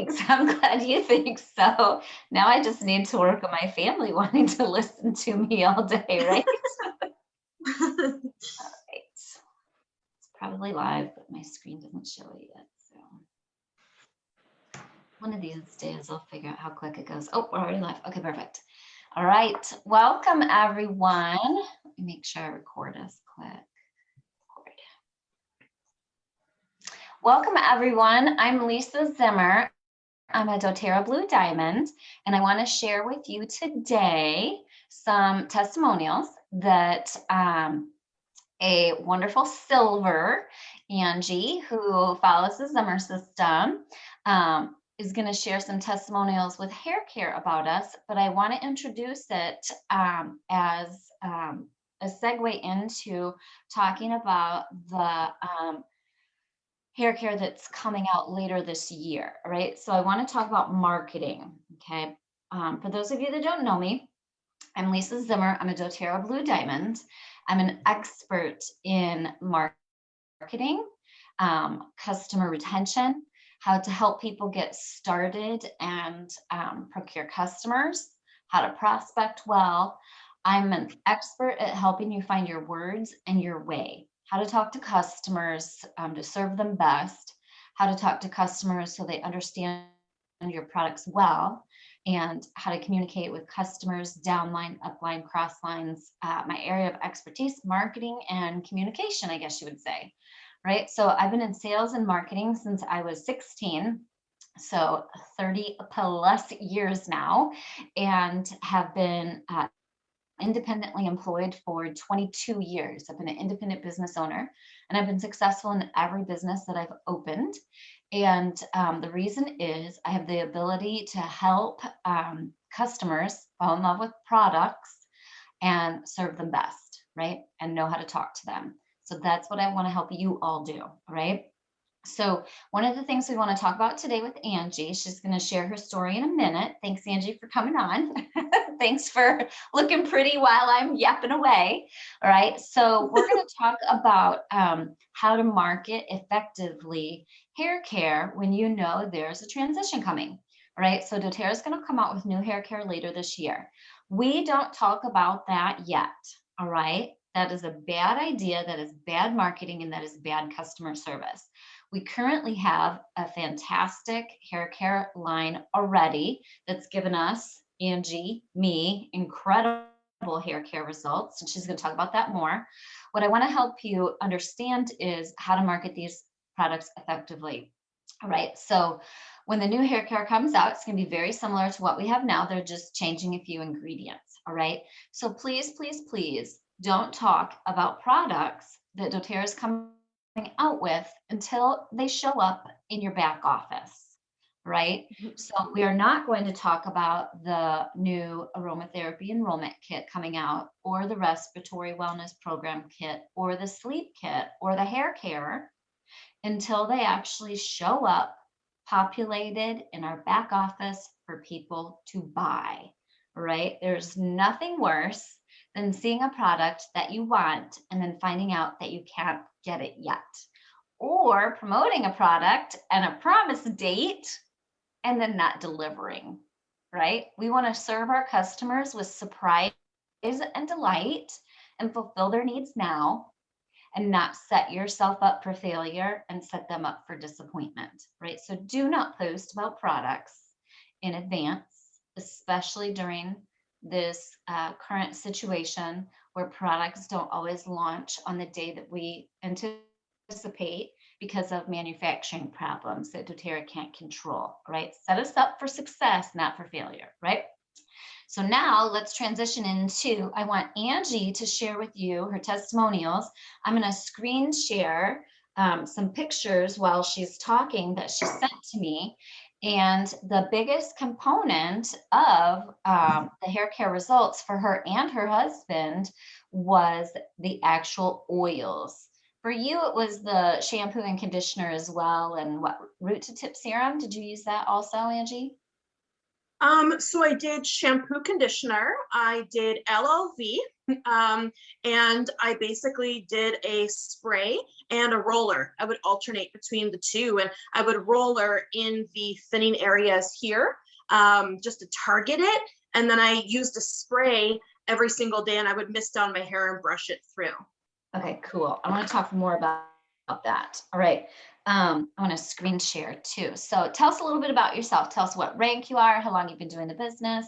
Thanks. I'm glad you think so. Now I just need to work on my family wanting to listen to me all day, right? All right. It's probably live, but my screen doesn't show it yet. So one of these days I'll figure out how quick it goes. Oh, we're already live. Okay, perfect. All right. Welcome, everyone. Let me make sure I record as quick. Record. Welcome, everyone. I'm Lisa Zimmer. I'm a doTERRA Blue Diamond, and I want to share with you today some testimonials that a wonderful silver Angie, who follows the Zimmer system, is going to share some testimonials with Haircare about us, but I want to introduce it as a segue into talking about the Haircare that's coming out later this year, right? So I want to talk about marketing, okay? For those of you that don't know me, I'm Lisa Zimmer. I'm a doTERRA Blue Diamond. I'm an expert in marketing, customer retention, how to help people get started and procure customers, how to prospect well. I'm an expert at helping you find your words and your way, how to talk to customers to serve them best, how to talk to customers so they understand your products well, and how to communicate with customers, downline, upline, cross lines. My area of expertise, marketing and communication, I guess you would say, right? So I've been in sales and marketing since I was 16, so 30 plus years now, and have been independently employed for 22 years. I've been an independent business owner, and I've been successful in every business that I've opened. And the reason is I have the ability to help customers fall in love with products and serve them best, right? And know how to talk to them. So that's what I want to help you all do, right? So one of the things we want to talk about today with Angie, she's going to share her story in a minute. Thanks, Angie, for coming on. Thanks for looking pretty while I'm yapping away. All right. So we're going to talk about how to market effectively hair care when you know there's a transition coming. All right. So doTERRA is going to come out with new hair care later this year. We don't talk about that yet. All right. That is a bad idea. That is bad marketing, and that is bad customer service. We currently have a fantastic hair care line already that's given us, Angie, me, incredible hair care results, and she's going to talk about that more. What I want to help you understand is how to market these products effectively. All right, so when the new hair care comes out, it's going to be very similar to what we have now. They're just changing a few ingredients. All right, so please, please, please don't talk about products that doTERRA is coming out with until they show up in your back office, right? So we are not going to talk about the new aromatherapy enrollment kit coming out, or the respiratory wellness program kit, or the sleep kit, or the hair care until they actually show up populated in our back office for people to buy, right? There's nothing worse than seeing a product that you want and then finding out that you can't get it yet, or promoting a product and a promise date and then not delivering, right? We want to serve our customers with surprise and delight and fulfill their needs now, and not set yourself up for failure and set them up for disappointment, right? So do not post about products in advance, especially during this current situation where products don't always launch on the day that we anticipate because of manufacturing problems that doTERRA can't control, right? Set us up for success, not for failure, right? So now let's transition into, I want Angie to share with you her testimonials. I'm going to screen share some pictures while she's talking that she sent to me. And the biggest component of the hair care results for her and her husband was the actual oils. For you, it was the shampoo and conditioner as well. And what, root to tip serum? Did you use that also, Angie? So I did shampoo conditioner, I did LLV, and I basically did a spray and a roller. I would alternate between the two, and I would roller in the thinning areas here, just to target it. And then I used a spray every single day, and I would mist down my hair and brush it through. Okay, cool. I want to talk more about that. All right. I want to screen share too. So tell us a little bit about yourself. Tell us what rank you are, how long you've been doing the business.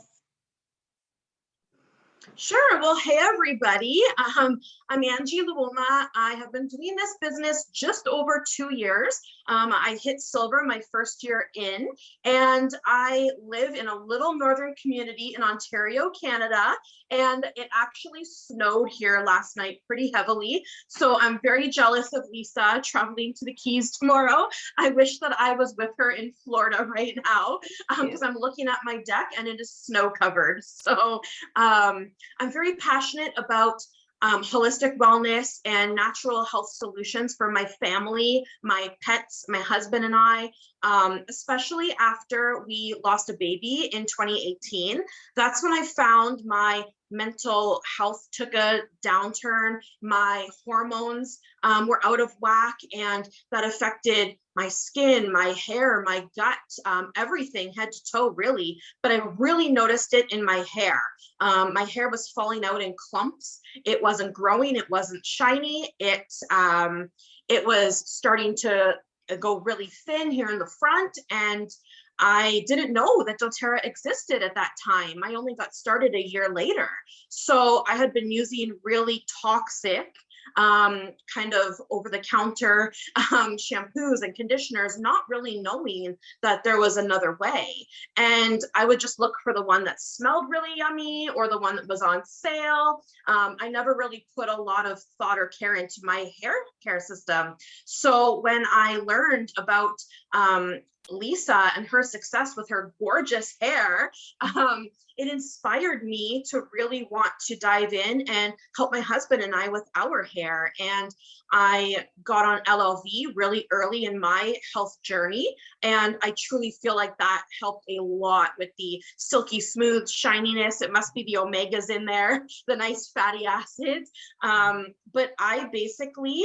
Sure. Well, hey, everybody. I'm Angie Luoma. I have been doing this business just over 2 years. I hit silver my first year in, and I live in a little northern community in Ontario, Canada. And it actually snowed here last night pretty heavily. So I'm very jealous of Lisa traveling to the Keys tomorrow. I wish that I was with her in Florida right now, because I'm looking at my deck and it is snow covered. So I'm very passionate about holistic wellness and natural health solutions for my family, my pets, my husband and I, especially after we lost a baby in 2018. That's when I found my mental health took a downturn. My hormones were out of whack, and that affected my skin, my hair, my gut, everything head to toe really. But I really noticed it in my hair. My hair was falling out in clumps. It wasn't growing. It wasn't shiny. It was starting to go really thin here in the front. And I didn't know that doTERRA existed at that time. I only got started a year later. So I had been using really toxic, kind of over-the-counter shampoos and conditioners, not really knowing that there was another way. And I would just look for the one that smelled really yummy or the one that was on sale. I never really put a lot of thought or care into my hair care system. So when I learned about Lisa and her success with her gorgeous hair, it inspired me to really want to dive in and help my husband and I with our hair. And I got on LLV really early in my health journey. And I truly feel like that helped a lot with the silky smooth shininess. It must be the omegas in there, the nice fatty acids. But I basically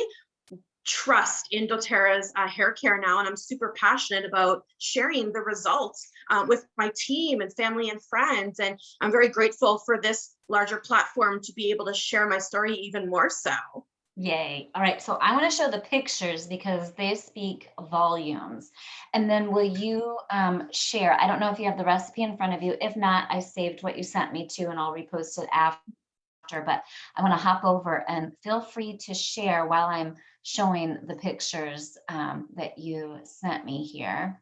trust in doTERRA's hair care now, and I'm super passionate about sharing the results with my team and family and friends. And I'm very grateful for this larger platform to be able to share my story even more so. Yay. All right. So I want to show the pictures because they speak volumes. And then will you share? I don't know if you have the recipe in front of you. If not, I saved what you sent me to, and I'll repost it after. But I want to hop over and feel free to share while I'm showing the pictures that you sent me here.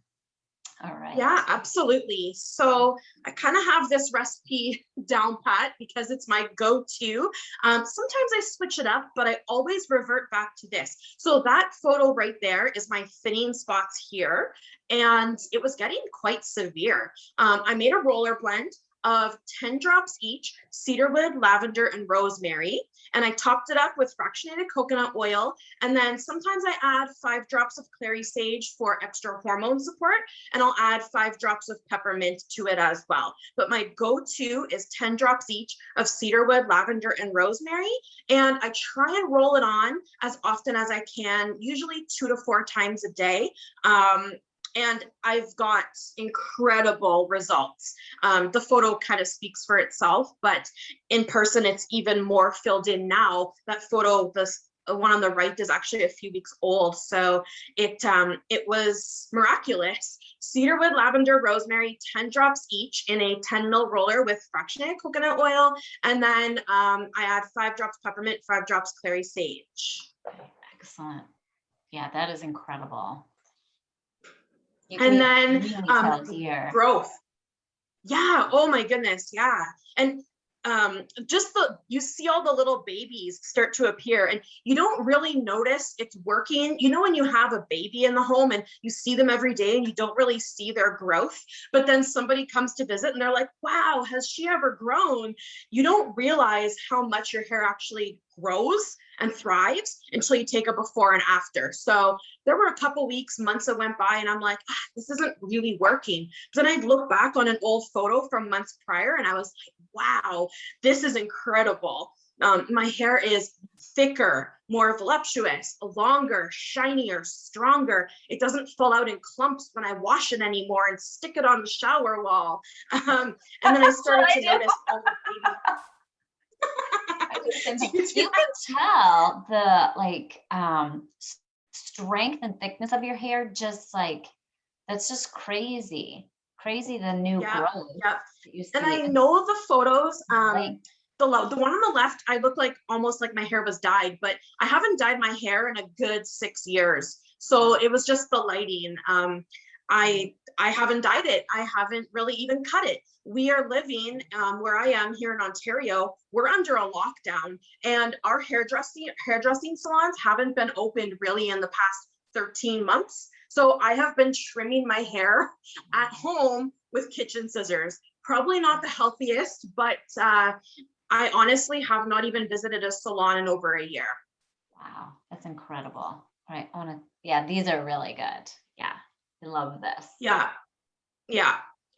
All right. Yeah, absolutely. So I kind of have this recipe down pat because it's my go-to. Sometimes I switch it up, but I always revert back to this. So that photo right there is my thinning spots here, and it was getting quite severe. I made a roller blend of 10 drops each, cedarwood, lavender, and rosemary. And I topped it up with fractionated coconut oil. And then sometimes I add 5 drops of clary sage for extra hormone support. And I'll add 5 drops of peppermint to it as well. But my go-to is 10 drops each of cedarwood, lavender, and rosemary. And I try and roll it on as often as I can, usually 2 to 4 times a day. And I've got incredible results. The photo kind of speaks for itself, but in person, it's even more filled in now. That photo, the one on the right, is actually a few weeks old. So it was miraculous. Cedarwood, lavender, rosemary, 10 drops each in a 10 ml roller with fractionated coconut oil. And then I add 5 drops peppermint, 5 drops clary sage. Excellent. Yeah, that is incredible. And then growth. Yeah. Oh my goodness. Yeah. And just you see all the little babies start to appear, and you don't really notice it's working. You know, when you have a baby in the home and you see them every day and you don't really see their growth, but then somebody comes to visit and they're like, wow, has she ever grown? You don't realize how much your hair actually grows and thrives until you take a before and after. So there were a couple weeks, months that went by, and I'm like, this isn't really working. But then I'd look back on an old photo from months prior, and I was like, wow, this is incredible. My hair is thicker, more voluptuous, longer, shinier, stronger. It doesn't fall out in clumps when I wash it anymore and stick it on the shower wall. And then I started to notice all the baby. You can tell the like strength and thickness of your hair, just like, that's just crazy. Crazy, the new growth that you see. And I know the photos, Like, the one on the left, I look like almost like my hair was dyed, but I haven't dyed my hair in a good 6 years. So it was just the lighting. I haven't dyed it. I haven't really even cut it. We are living where I am here in Ontario. We're under a lockdown, and our hairdressing salons haven't been opened really in the past 13 months. So I have been trimming my hair at home with kitchen scissors. Probably not the healthiest, but I honestly have not even visited a salon in over a year. wow, that's incredible. All right, I want to, yeah, these are really good. Yeah, I love this. Yeah.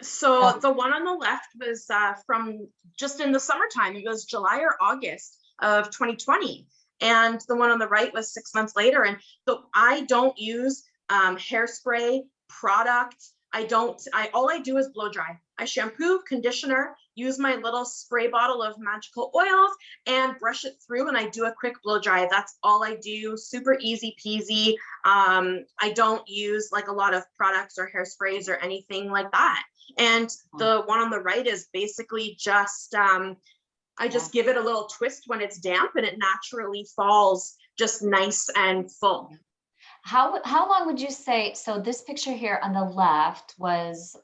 So the one on the left was from just in the summertime. It was July or August of 2020. And the one on the right was 6 months later. And so I don't use hairspray product. All I do is blow dry. I shampoo, conditioner, use my little spray bottle of magical oils and brush it through, and I do a quick blow dry. That's all I do. Super easy peasy. I don't use like a lot of products or hairsprays or anything like that. And the one on the right is basically just, I just give it a little twist when it's damp, and it naturally falls just nice and full. How long would you say, so this picture here on the left was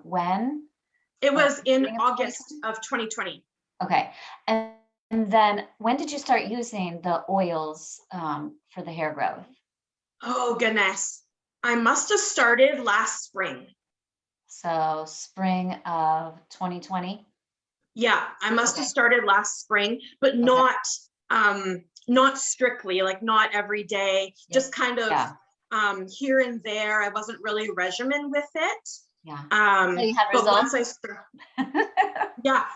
when? It was in August of 2020. Okay. And then when did you start using the oils for the hair growth? Oh, goodness. I must have started last spring. So spring of 2020? Yeah, I must have started last spring, but not strictly, like not every day, just kind of here and there. I wasn't really regimen with it. Yeah. So you had but results?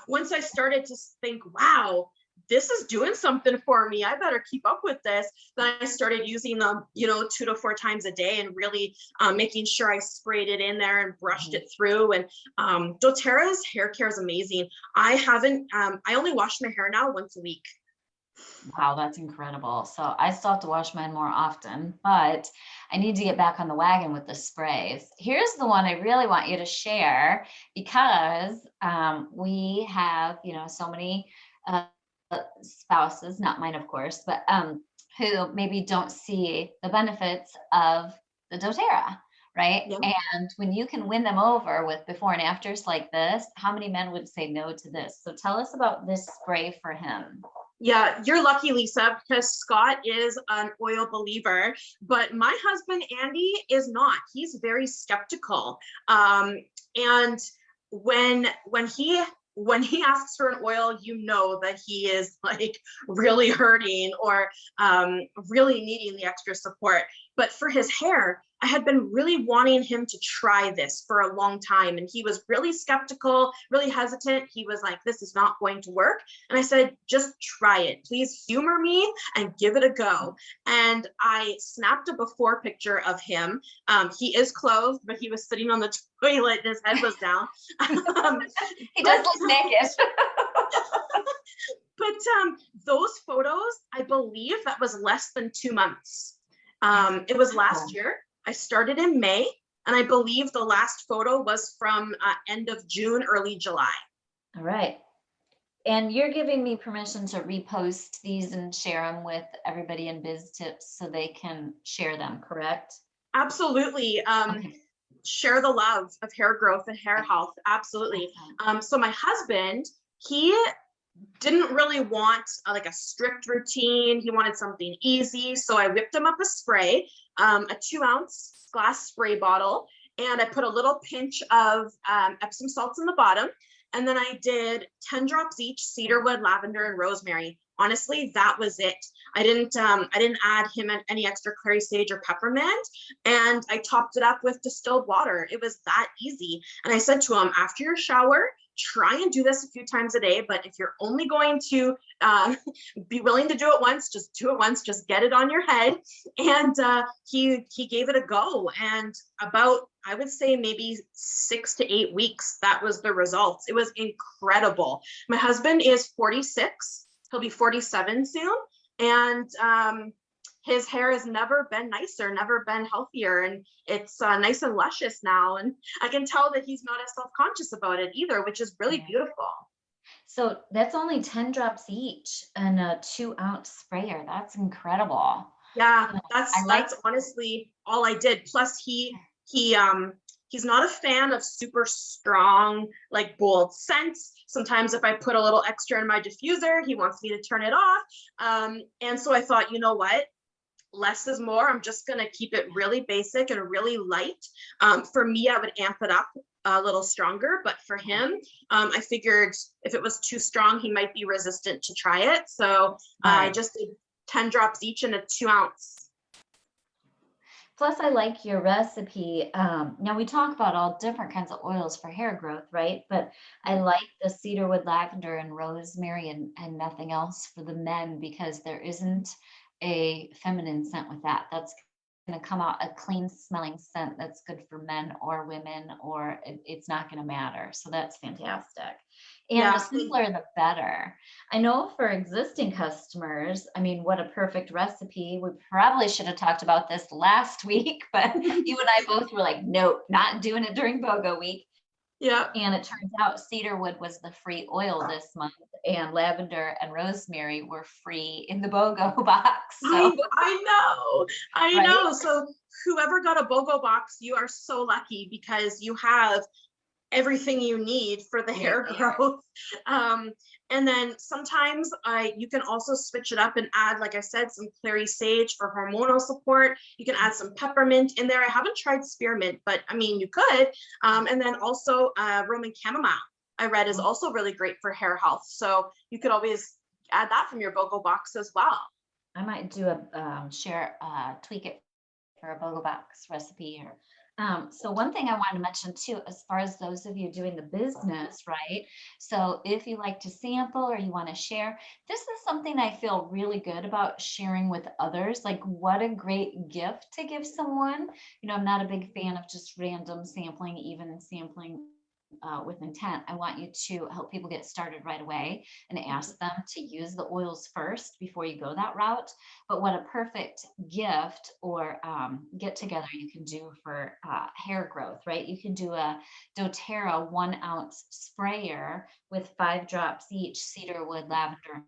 once I started to think, wow, this is doing something for me, I better keep up with this. Then I started using them, 2 to 4 times a day, and really making sure I sprayed it in there and brushed it through. And doTERRA's hair care is amazing. I only wash my hair now once a week. Wow, that's incredible. So I still have to wash mine more often, but I need to get back on the wagon with the sprays. Here's the one I really want you to share, because we have, so many spouses, not mine, of course, but who maybe don't see the benefits of the doTERRA, right? Yeah. And when you can win them over with before and afters like this, how many men would say no to this? So tell us about this spray for him. Yeah, you're lucky, Lisa, because Scott is an oil believer, but my husband, Andy, is not. He's very skeptical. And when he asks for an oil, that he is like really hurting or really needing the extra support. But for his hair, I had been really wanting him to try this for a long time. And he was really skeptical, really hesitant. He was like, this is not going to work. And I said, just try it. Please humor me and give it a go. And I snapped a before picture of him. He is clothed, but he was sitting on the toilet and his head was down. He does look naked. But those photos, I believe that was less than 2 months. It was last year. I started in May, and I believe the last photo was from end of June, early July. All right. And you're giving me permission to repost these and share them with everybody in Biz Tips so they can share them, correct? Absolutely. Okay. Share the love of hair growth and hair health. Absolutely. So my husband, he didn't really want like a strict routine. He wanted something easy. So I whipped him up a spray, a 2-ounce glass spray bottle, and I put a little pinch of Epsom salts in the bottom. And then I did 10 drops each, cedarwood, lavender, and rosemary. honestly, that was it. I didn't add him any extra clary sage or peppermint, and I topped it up with distilled water. It was that easy. And I said to him, after your shower, try and do this a few times a day. But if you're only going to be willing to do it once, just do it once, just get it on your head. And he gave it a go. And about, I would say maybe 6 to 8 weeks, that was the results. It was incredible. My husband is 46. He'll be 47 soon. And his hair has never been nicer, never been healthier. And it's nice and luscious now. And I can tell that he's not as self-conscious about it either, which is really beautiful. So that's only 10 drops each and a 2-ounce sprayer. That's incredible. Yeah, that's honestly all I did. Plus he's not a fan of super strong, like bold scents. Sometimes if I put a little extra in my diffuser, he wants me to turn it off. And so I thought, you know what? Less is more. I'm just going to keep it really basic and really light. For me, I would amp it up a little stronger, but for him, I figured if it was too strong, he might be resistant to try it. So I just did 10 drops each in a 2-ounce. Plus, I like your recipe. Now we talk about all different kinds of oils for hair growth, right? But I like the cedarwood, lavender, and rosemary, and nothing else for the men, because there isn't a feminine scent with that. That's going to come out a clean smelling scent that's good for men or women, or it's not going to matter. So that's fantastic. And the simpler, the better. I know for existing customers, I mean, what a perfect recipe. We probably should have talked about this last week, but you and I both were like, nope, not doing it during BOGO week. Yeah. And it turns out cedarwood was the free oil this month, and lavender and rosemary were free in the BOGO box. So I know. So whoever got a BOGO box, you are so lucky, because you have everything you need for the hair growth. And then sometimes you can also switch it up and add, like I said, some clary sage for hormonal support. You can add some peppermint in there. I haven't tried spearmint, but I mean, you could. And then also Roman chamomile, I read, is also really great for hair health. So you could always add that from your BOGO box as well. I might do a tweak it for a BOGO box recipe here. So one thing I wanted to mention too, as far as those of you doing the business, right? So if you like to sample or you want to share, this is something I feel really good about sharing with others. Like, what a great gift to give someone. You know, I'm not a big fan of just random sampling, even sampling with intent. I want you to help people get started right away and ask them to use the oils first before you go that route. But what a perfect gift or get together you can do for hair growth, right? You can do a doTERRA 1-ounce sprayer with 5 drops each, cedarwood, lavender,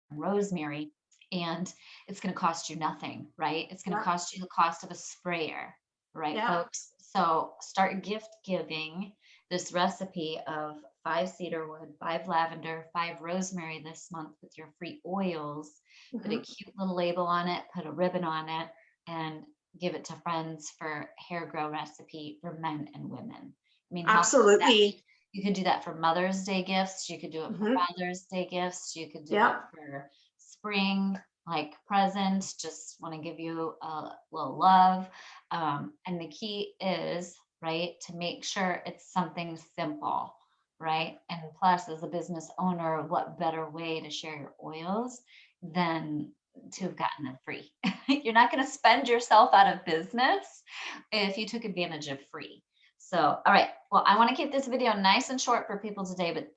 and rosemary, and it's going to cost you nothing, right? It's going to cost you the cost of a sprayer, right, folks? So start gift giving this recipe of 5 cedarwood, 5 lavender, 5 rosemary this month with your free oils. Put a cute little label on it, put a ribbon on it, and give it to friends for hair grow recipe for men and women. I mean, absolutely. You could do that for Mother's Day gifts. You could do it for Father's Day gifts. You could do it for spring, like presents. Just want to give you a little love. And the key is, right, to make sure it's something simple, right? And plus, as a business owner, what better way to share your oils than to have gotten them free? You're not going to spend yourself out of business if you took advantage of free. So, all right. Well, I want to keep this video nice and short for people today, but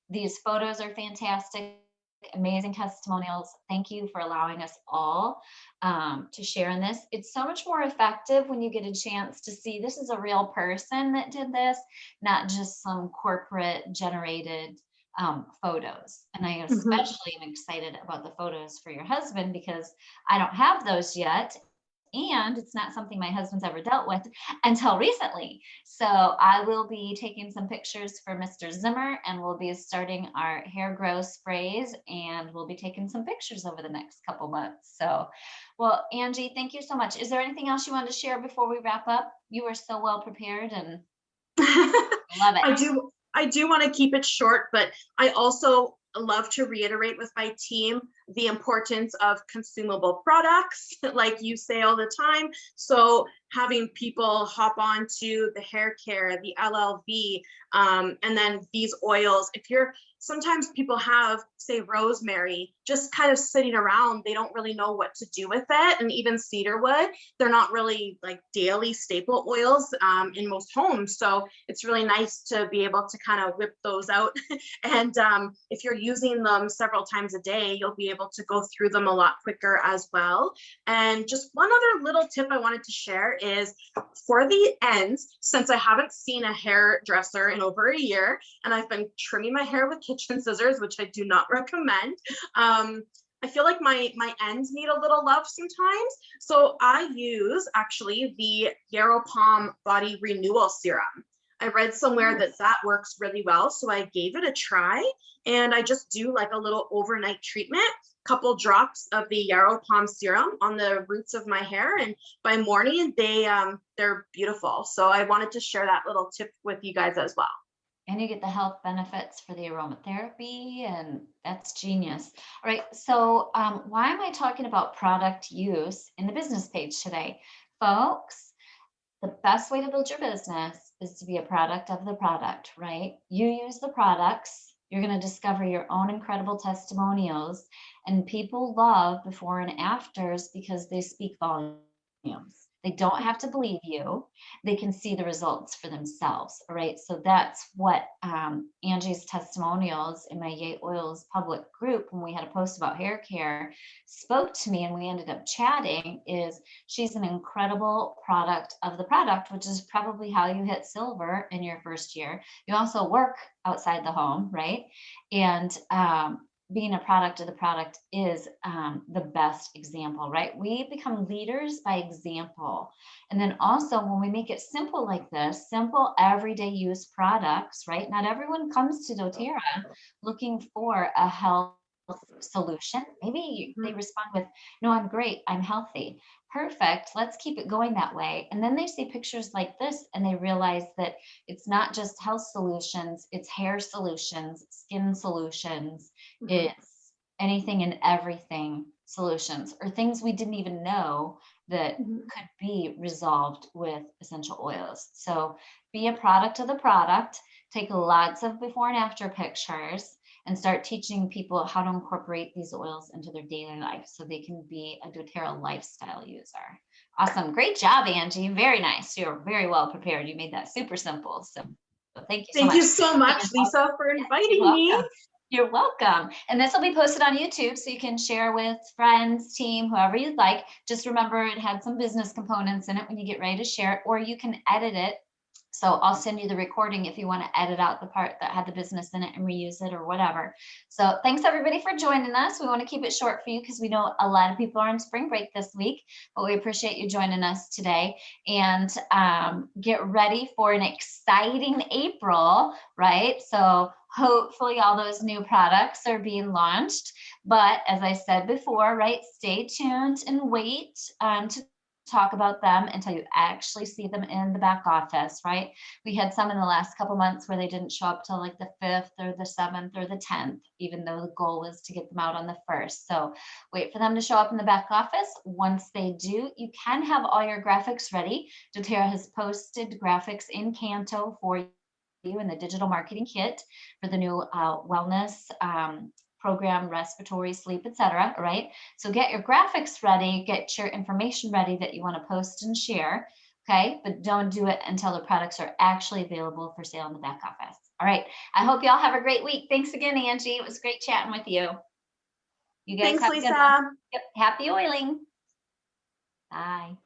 these photos are fantastic. Amazing testimonials. Thank you for allowing us all to share in this. It's so much more effective when you get a chance to see this is a real person that did this, not just some corporate generated photos. And I especially am excited about the photos for your husband, because I don't have those yet. And it's not something my husband's ever dealt with until recently. So I will be taking some pictures for Mr. Zimmer, and we'll be starting our hair grow sprays, and we'll be taking some pictures over the next couple months. So, well, Angie, thank you so much. Is there anything else you want to share before we wrap up? You were so well prepared, and love it. I do want to keep it short, but I also love to reiterate with my team the importance of consumable products, like you say all the time. So having people hop onto the hair care, the LLV, and then these oils. If you're, sometimes people have, say, rosemary just kind of sitting around, they don't really know what to do with it. And even cedarwood, they're not really like daily staple oils in most homes. So it's really nice to be able to kind of whip those out. And if you're using them several times a day, you'll be able to go through them a lot quicker as well. And just one other little tip I wanted to share is for the ends, since I haven't seen a hairdresser in over a year, and I've been trimming my hair with kitchen scissors, which I do not recommend. I feel like my ends need a little love sometimes. So I use actually the Yarrow Palm Body Renewal Serum. I read somewhere that that works really well. So I gave it a try, and I just do like a little overnight treatment, couple drops of the Yarrow Palm serum on the roots of my hair. And by morning, they're beautiful. So I wanted to share that little tip with you guys as well. And you get the health benefits for the aromatherapy, and that's genius. All right, so why am I talking about product use in the business page today? Folks, the best way to build your business is to be a product of the product, right? You use the products, you're going to discover your own incredible testimonials, and people love before and afters because they speak volumes. They don't have to believe you. They can see the results for themselves. All right. So that's what Angie's testimonials in my Yay Oils public group, when we had a post about hair care, spoke to me, and we ended up chatting, is she's an incredible product of the product, which is probably how you hit silver in your first year. You also work outside the home, right? And being a product of the product is the best example, right? We become leaders by example. And then also when we make it simple like this, simple everyday use products, right? Not everyone comes to doTERRA looking for a health solution. Maybe they respond with, no, I'm great, I'm healthy. Perfect, let's keep it going that way. And then they see pictures like this and they realize that it's not just health solutions, it's hair solutions, skin solutions, it's anything and everything solutions, or things we didn't even know that could be resolved with essential oils. So be a product of the product, take lots of before and after pictures, and start teaching people how to incorporate these oils into their daily life so they can be a doTERRA lifestyle user. Awesome. Great job, Angie. Very nice. You're very well prepared. You made that super simple. So thank you so much. Thank you so much, Lisa, for inviting me. You're welcome. And this will be posted on YouTube, so you can share with friends, team, whoever you'd like. Just remember it had some business components in it when you get ready to share it, or you can edit it. So I'll send you the recording if you want to edit out the part that had the business in it and reuse it or whatever. So thanks everybody for joining us. We want to keep it short for you because we know a lot of people are on spring break this week, but we appreciate you joining us today. And get ready for an exciting April, right? So hopefully all those new products are being launched. But as I said before, right, stay tuned and wait to talk about them until you actually see them in the back office, right? We had some in the last couple months where they didn't show up till like the 5th or the 7th or the 10th, even though the goal was to get them out on the 1st. So wait for them to show up in the back office. Once they do, you can have all your graphics ready. doTERRA has posted graphics in Canto for you in the digital marketing kit for the new wellness program, respiratory, sleep, etc. Right? So get your graphics ready, get your information ready that you want to post and share. Okay, but don't do it until the products are actually available for sale in the back office. All right. I hope y'all have a great week. Thanks again, Angie. It was great chatting with you. You guys Thanks, have Lisa. a good one. Yep. Happy oiling. Bye.